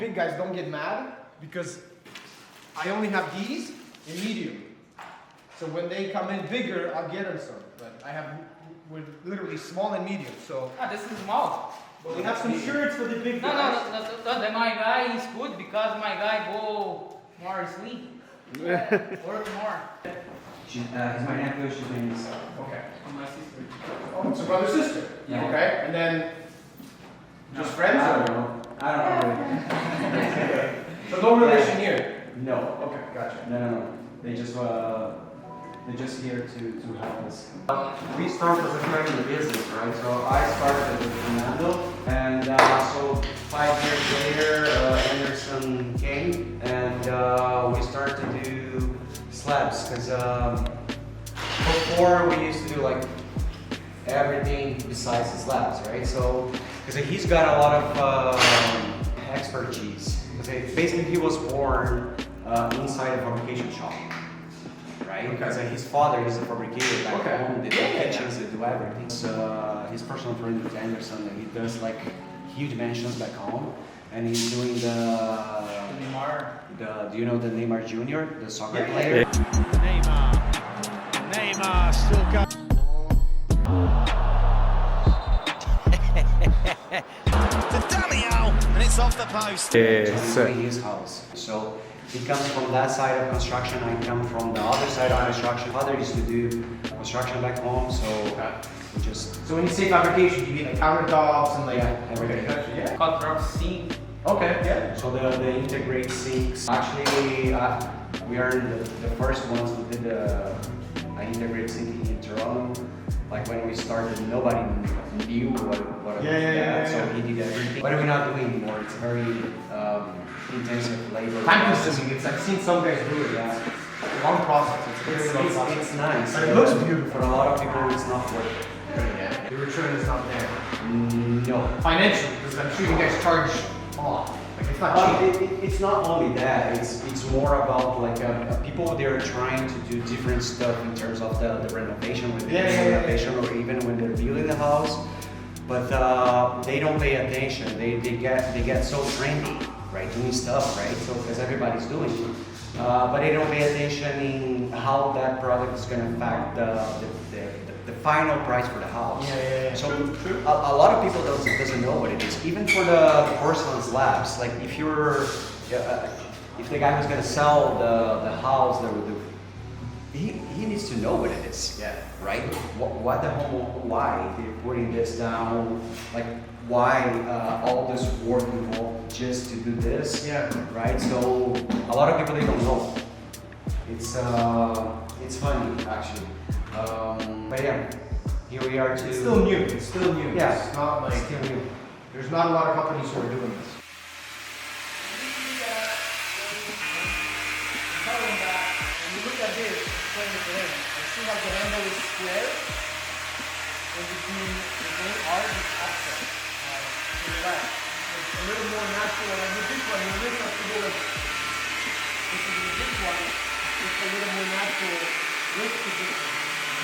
big guys don't get mad because I only have these in medium. So when they come in bigger, I'll get them some. But I have with literally small and medium. So this is small. but we have some shirts for the big No, guys. no, my guy is good because my guy go more slim. Work more. He's my nephew, she's my niece. Okay. My sister. Oh, it's a brother sister. Yeah. Okay. And then just friends. I Or? don't know. I don't know really. So no relation here. No. Okay, gotcha. No. They're just here to help us. We started as a family business, right? So I started with Fernando, and so 5 years later, Anderson came, and we started to do slabs, because before we used to do like everything besides the slabs, right? So, because he's got a lot of expertise. Because basically he was born inside a fabrication shop. Right? Because his father is a fabricator back home, they do kitchens, they do everything. So, his personal friend is Anderson, and he does like huge mansions back home. And he's doing do you know the Neymar Jr., the soccer player? Neymar still going. The dummy-o, and it's off the post. He's doing his house. So he comes from that side of construction, I come from the other side of construction. Father used to do construction back home, so we just... So when you say fabrication, you mean like countertops and like everything. Yeah. Cut drop sink. Okay. Yeah. So the integrate sinks. Actually, we are the first ones who did the integrate sink in Trowel. Like when we started, nobody knew what it was. So he did everything. What are we not doing anymore? It's very intensive labor. Time consuming. It's I've seen some guys do it. Yeah. Long process. It's very long process. It's nice. But it looks beautiful. For a lot of people, it's not worth it. Yeah. The return is not there. No. Financially, because I'm sure you guys charge a lot. Like it's not cheap. It's not only that. It's more about like people they're trying to do different stuff in terms of the renovation with the renovation or even when they're building the house, but they don't pay attention. They get so trendy, right, doing stuff, right? So because everybody's doing it, but they don't pay attention in how that product is going to affect the final price for the house. So True. a lot of people doesn't know what it is. Even for the porcelain slabs, like if the guy who's gonna sell the house, he needs to know what it is. Yeah. Right? Why they're putting this down? Like why all this work involved just to do this? Yeah. Right? So a lot of people they don't know. It's funny actually. But yeah, here we are too. It's still new. It's still new. Yeah. It's not like Still new. there's not a lot of companies who are doing this. Coming back, when you look at this, playing with the hand, I see how the handle is square, and between the main arm is offset to the left. It's a little more natural, and with this one, you really have to go like, this is with this one, it's a little more natural wrist position.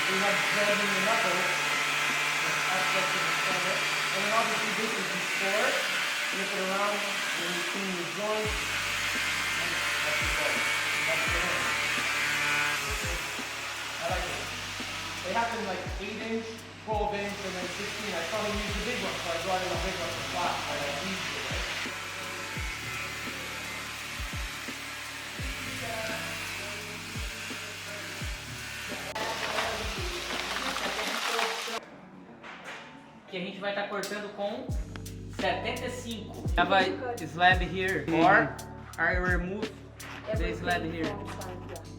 We have thread in the knuckle, that's offset to the center, and then obviously this is before, flip it around, and in between the joints, and that's the ball. That's the hand. I like it. They have them like 8-inch, 12-inch, and then 16. I probably use the big one, so I brought in a big one for class. I like these two, right? Que a gente vai estar cortando com 75. Have a slab here, or I remove the slab here.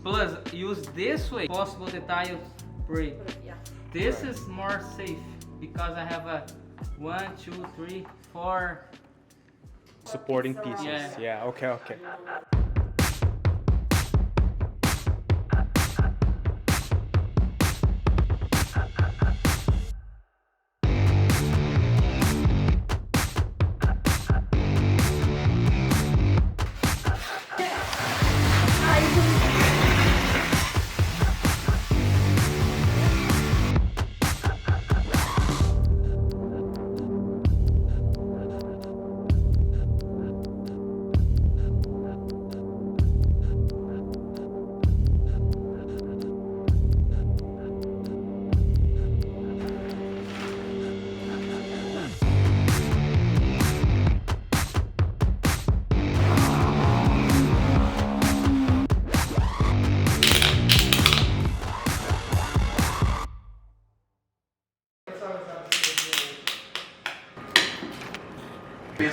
Plus, use this way, possible the tiles break. This is more safe because I have a 1, 2, 3, 4 supporting pieces. Yeah. Okay.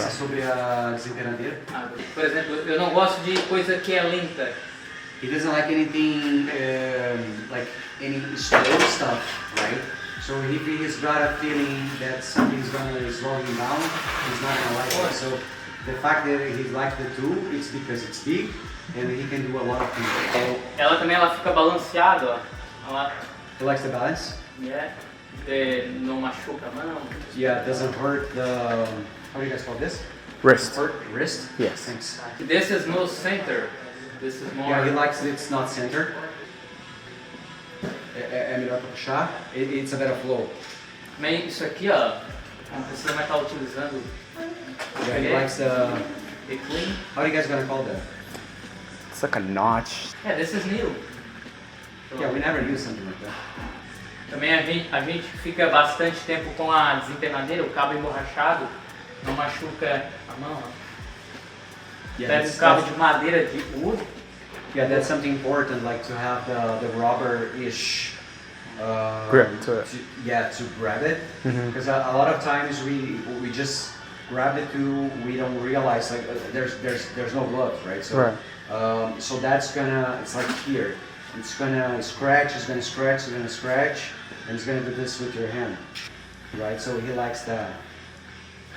pensa sobre a desempenadeira? Por exemplo, eu não gosto de coisa que é lenta. He doesn't like anything, like any slow stuff, right? So if he's got a feeling that something's gonna slow him down, he's not gonna like it. So the fact that he likes the tool, it's because it's big and he can do a lot of things. Ela também fica balanceada, ó. Ela He likes the balance. não machuca a mão. Yeah, it doesn't hurt the, how do you guys call this? Wrist. Hurt wrist? Yes. Thanks. This is no center. This is more. Yeah, he likes it's not center. É melhor pra puxar. It's a better flow. Também isso aqui, ó, não precisa mais estar utilizando. Yeah, he likes the, Reclean. how are you guys gonna call that? It's like a notch. This is new. Yeah, we never use something like that. Também a gente fica bastante tempo com a desempenadeira, o cabo emborrachado, não machuca a mão. Ó. Yeah, Pega um cabo de madeira de wood. Yeah, that's something important, like to have the rubber-ish Grip to it. To grab it. Because a lot of times we just grab it too. We don't realize like there's no gloves, right? So Right. so that's gonna, it's like here. It's gonna scratch. It's gonna scratch. It's gonna scratch, and it's gonna do this with your hand, right? So he likes that.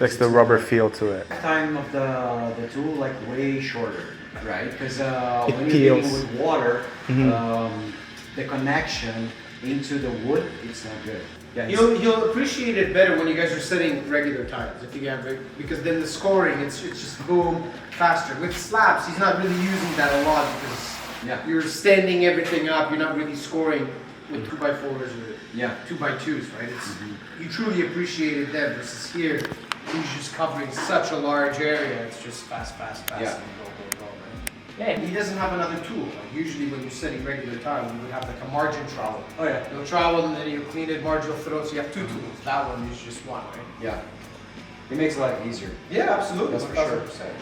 Likes the rubber feel to it. Time of the tool like way shorter, right? Because It when you're dealing peels. with water, the connection into the wood, it's not good. Yeah, He'll appreciate it better when you guys are setting regular times, if you have because then the scoring, it's just boom, faster. With slabs, he's not really using that a lot because yeah, you're standing everything up. You're not really scoring with 2x4s or yeah. 2x2s, right? It's you truly appreciate it then versus here. He's just covering such a large area. It's just fast, Yeah. and go, right? Yeah. He doesn't have another tool. Like usually when you're setting regular time, you would have like a margin trowel. Oh yeah, You'll trowel and then you clean it, marginal throw. So you have two tools. That one is just one, right? yeah. It makes it a lot easier. Yeah, absolutely. That's for sure. 1000%.